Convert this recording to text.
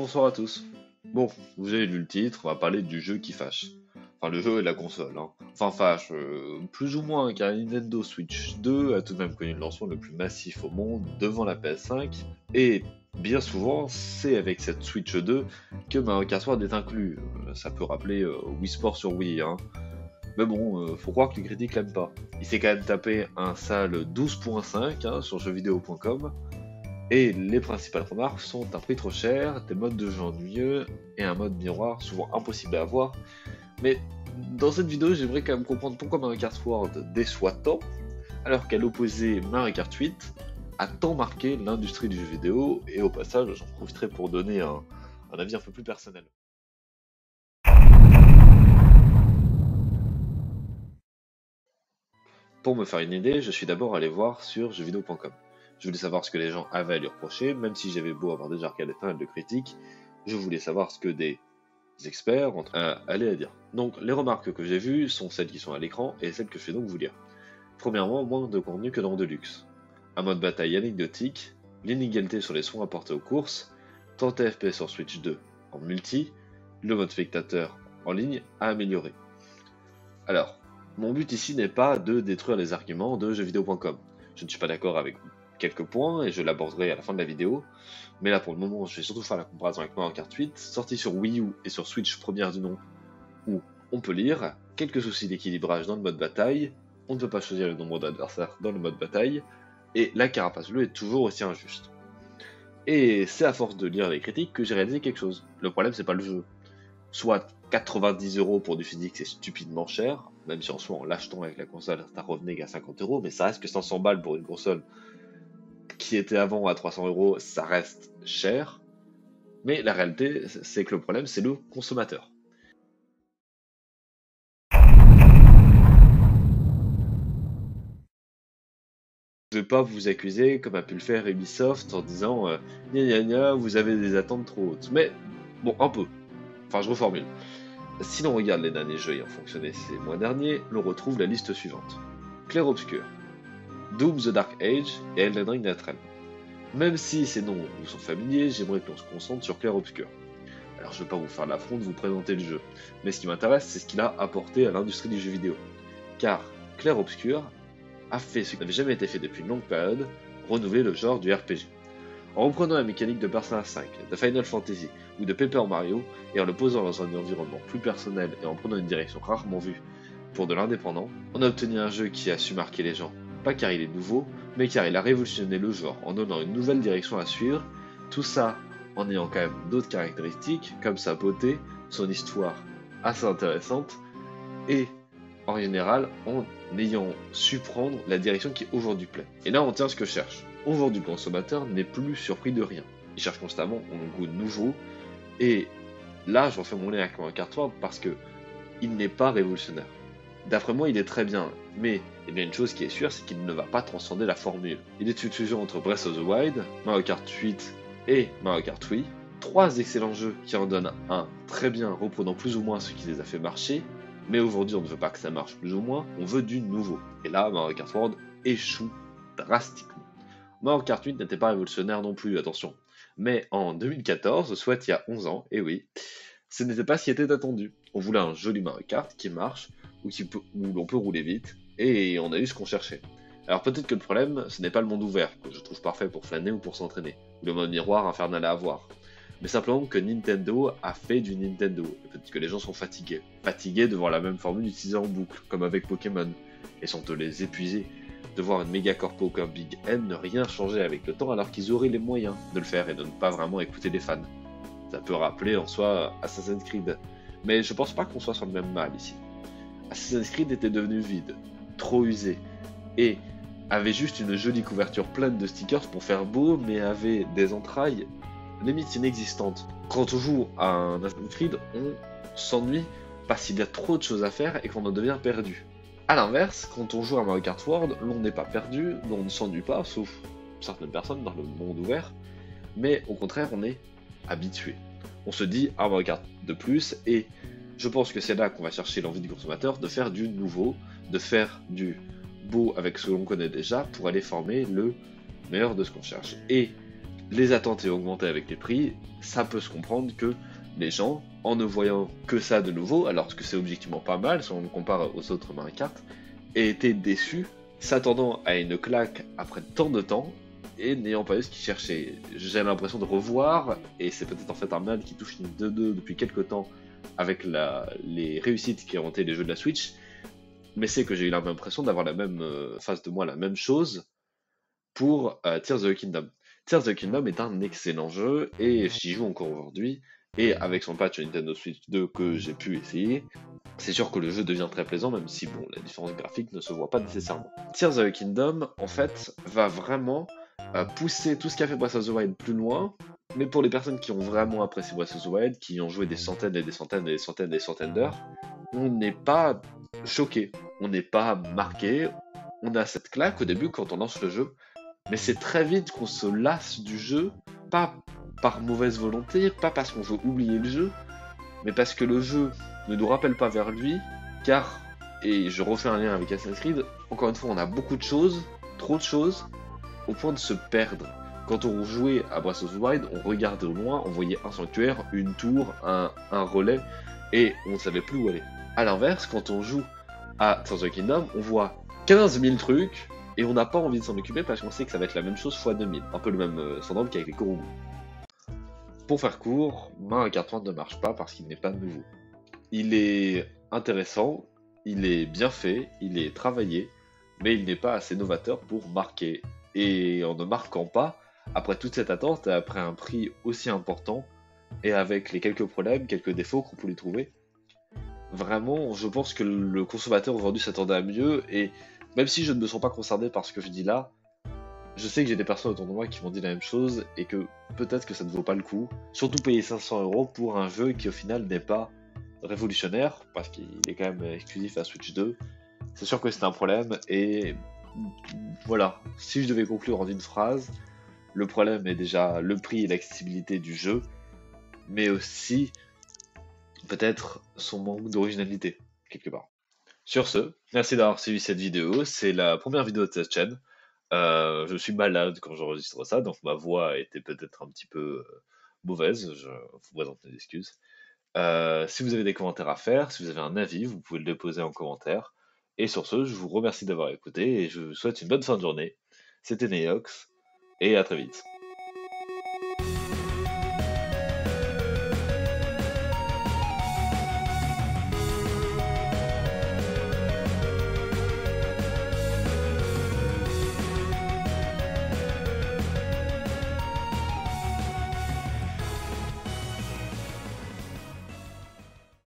bonsoir à tous. Bon, vous avez lu le titre, on va parler du jeu qui fâche. Enfin, le jeu et la console, hein. Enfin, fâche, plus ou moins, car la Nintendo Switch 2 a tout de même connu le lancement le plus massif au monde devant la PS5, et bien souvent, c'est avec cette Switch 2 que Mario Kart World est inclus. Ça peut rappeler Wii Sport sur Wii, hein. Mais bon, faut croire que les critiques l'aiment pas. Il s'est quand même tapé un sale 12.5 hein, sur jeuxvideo.com. Et les principales remarques sont un prix trop cher, des modes de jeu ennuyeux et un mode miroir souvent impossible à avoir. Mais dans cette vidéo, j'aimerais quand même comprendre pourquoi Mario Kart World déçoit tant, alors qu'à l'opposé, Mario Kart 8 a tant marqué l'industrie du jeu vidéo, et au passage, j'en profiterai pour donner un avis un peu plus personnel. Pour me faire une idée, je suis d'abord allé voir sur jeuxvideo.com. Je voulais savoir ce que les gens avaient à lui reprocher, même si j'avais beau avoir déjà regardé pas mal de critiques, je voulais savoir ce que des experts allaient à dire. Donc les remarques que j'ai vues sont celles qui sont à l'écran et celles que je vais donc vous lire. Premièrement, moins de contenu que dans Deluxe. Un mode bataille anecdotique, l'inégalité sur les soins apportés aux courses, 30 FPS sur Switch 2 en multi, le mode spectateur en ligne à améliorer. Alors, mon but ici n'est pas de détruire les arguments de jeuxvideo.com. Je ne suis pas d'accord avec quelques points et je l'aborderai à la fin de la vidéo. Mais là pour le moment, je vais surtout faire la comparaison avec Mario Kart 8, sorti sur Wii U et sur Switch première du nom, où on peut lire quelques soucis d'équilibrage dans le mode bataille, on ne peut pas choisir le nombre d'adversaires dans le mode bataille, et la carapace bleue est toujours aussi injuste. Et c'est à force de lire les critiques que j'ai réalisé quelque chose. Le problème c'est pas le jeu. Soit 90€ pour du physique c'est stupidement cher, même si en soi en l'achetant avec la console ça revenait qu'à 50€, mais ça reste que 500 balles pour une console qui était avant à 300€, ça reste cher. Mais la réalité, c'est que le problème, c'est le consommateur. Je ne vais pas vous accuser, comme a pu le faire Ubisoft, en disant gna gna gna, vous avez des attentes trop hautes. Mais bon, un peu. Enfin, je reformule. Si l'on regarde les derniers jeux ayant fonctionné ces mois derniers, l'on retrouve la liste suivante. Clair Obscur, Doom The Dark Age et Elden Ring Nathrem. Même si ces noms vous sont familiers, j'aimerais que l'on se concentre sur Clair Obscur. Alors je ne vais pas vous faire l'affront de vous présenter le jeu, mais ce qui m'intéresse c'est ce qu'il a apporté à l'industrie du jeu vidéo. Car Clair Obscur a fait ce qui n'avait jamais été fait depuis une longue période, renouveler le genre du RPG. En reprenant la mécanique de Persona 5, de Final Fantasy ou de Paper Mario, et en le posant dans un environnement plus personnel et en prenant une direction rarement vue pour de l'indépendant, on a obtenu un jeu qui a su marquer les gens, pas car il est nouveau, mais car il a révolutionné le genre en donnant une nouvelle direction à suivre, tout ça en ayant quand même d'autres caractéristiques, comme sa beauté, son histoire assez intéressante, et en général en ayant su prendre la direction qui aujourd'hui plaît. Et là on tient ce que je cherche. Aujourd'hui le consommateur n'est plus surpris de rien. Il cherche constamment un goût nouveau, et là je refais mon lien avec Mario Kart World parce que il n'est pas révolutionnaire. D'après moi il est très bien, mais il y a une chose qui est sûre, c'est qu'il ne va pas transcender la formule. Il est une fusion entre Breath of the Wild, Mario Kart 8 et Mario Kart Wii, trois excellents jeux qui en donnent un très bien, reprenant plus ou moins ce qui les a fait marcher, mais aujourd'hui on ne veut pas que ça marche plus ou moins, on veut du nouveau. Et là, Mario Kart World échoue drastiquement. Mario Kart 8 n'était pas révolutionnaire non plus, attention. Mais en 2014, soit il y a 11 ans, et oui, ce n'était pas ce qui était attendu. On voulait un joli Mario Kart qui marche, où l'on peut rouler vite, et on a eu ce qu'on cherchait. Alors peut-être que le problème, ce n'est pas le monde ouvert, que je trouve parfait pour flâner ou pour s'entraîner, ou le mode miroir infernal à avoir, mais simplement que Nintendo a fait du Nintendo, et peut-être que les gens sont fatigués. Fatigués de voir la même formule utilisée en boucle, comme avec Pokémon, et sont les épuisés de voir une méga corpo comme Big N ne rien changer avec le temps alors qu'ils auraient les moyens de le faire et de ne pas vraiment écouter les fans. Ça peut rappeler en soi Assassin's Creed, mais je pense pas qu'on soit sur le même mal ici. Assassin's Creed était devenu vide, trop usé, et avait juste une jolie couverture pleine de stickers pour faire beau, mais avait des entrailles limite inexistantes. Quand on joue à un Assassin's Creed, on s'ennuie parce qu'il y a trop de choses à faire et qu'on en devient perdu. A l'inverse, quand on joue à Mario Kart World, l'on n'est pas perdu, l'on ne s'ennuie pas, sauf certaines personnes dans le monde ouvert, mais au contraire on est habitué. On se dit ah Mario Kart de plus, et je pense que c'est là qu'on va chercher l'envie du consommateur de faire du nouveau, de faire du beau avec ce que l'on connaît déjà pour aller former le meilleur de ce qu'on cherche. Et les attentes aient augmenté avec les prix, ça peut se comprendre que les gens, en ne voyant que ça de nouveau, alors que c'est objectivement pas mal si on le compare aux autres Mario Kart, aient été déçus, s'attendant à une claque après tant de temps, et n'ayant pas eu ce qu'ils cherchaient. J'ai l'impression de revoir, et c'est peut-être en fait un mal qui touche Nintendo depuis quelques temps avec les réussites qui ont été les jeux de la Switch, mais c'est que j'ai eu l'impression d'avoir la même face de moi la même chose pour Tears of the Kingdom. Tears of the Kingdom est un excellent jeu et j'y joue encore aujourd'hui. Et avec son patch Nintendo Switch 2 que j'ai pu essayer, c'est sûr que le jeu devient très plaisant, même si bon, la différence graphique ne se voit pas nécessairement. Tears of the Kingdom, en fait, va vraiment pousser tout ce qu'a fait Breath of the Wild plus loin. Mais pour les personnes qui ont vraiment apprécié Breath of the Wild, qui ont joué des centaines et des centaines et des centaines et des centaines d'heures, on n'est pas choqué, on n'est pas marqué. On a cette claque au début quand on lance le jeu, mais c'est très vite qu'on se lasse du jeu, pas par mauvaise volonté, pas parce qu'on veut oublier le jeu, mais parce que le jeu ne nous rappelle pas vers lui, car, et je refais un lien avec Assassin's Creed, encore une fois, on a beaucoup de choses, trop de choses, au point de se perdre. Quand on jouait à Breath of the Wild, on regardait au loin, on voyait un sanctuaire, une tour, un relais, et on ne savait plus où aller. A l'inverse, quand on joue à Tears of the Kingdom, on voit 15 000 trucs, et on n'a pas envie de s'en occuper parce qu'on sait que ça va être la même chose fois 2000. Un peu le même syndrome qu'avec les Korogu. Pour faire court, Mario Kart 1 ne marche pas parce qu'il n'est pas nouveau. Il est intéressant, il est bien fait, il est travaillé, mais il n'est pas assez novateur pour marquer. Et en ne marquant pas, après toute cette attente et après un prix aussi important, et avec les quelques problèmes, quelques défauts qu'on peut lui trouver, vraiment, je pense que le consommateur aujourd'hui s'attendait à mieux, et même si je ne me sens pas concerné par ce que je dis là, je sais que j'ai des personnes autour de moi qui m'ont dit la même chose, et que peut-être que ça ne vaut pas le coup. Surtout payer 500 € pour un jeu qui au final n'est pas révolutionnaire, parce qu'il est quand même exclusif à Switch 2. C'est sûr que c'est un problème, et voilà, si je devais conclure en une phrase, le problème est déjà le prix et l'accessibilité du jeu, mais aussi peut-être son manque d'originalité, quelque part. Sur ce, merci d'avoir suivi cette vidéo, c'est la première vidéo de cette chaîne. Je suis malade quand j'enregistre ça, donc ma voix était peut-être un petit peu mauvaise, je vous présente mes excuses. Si vous avez des commentaires à faire, si vous avez un avis, vous pouvez le déposer en commentaire. Et sur ce, je vous remercie d'avoir écouté et je vous souhaite une bonne fin de journée. C'était Neox, et à très vite.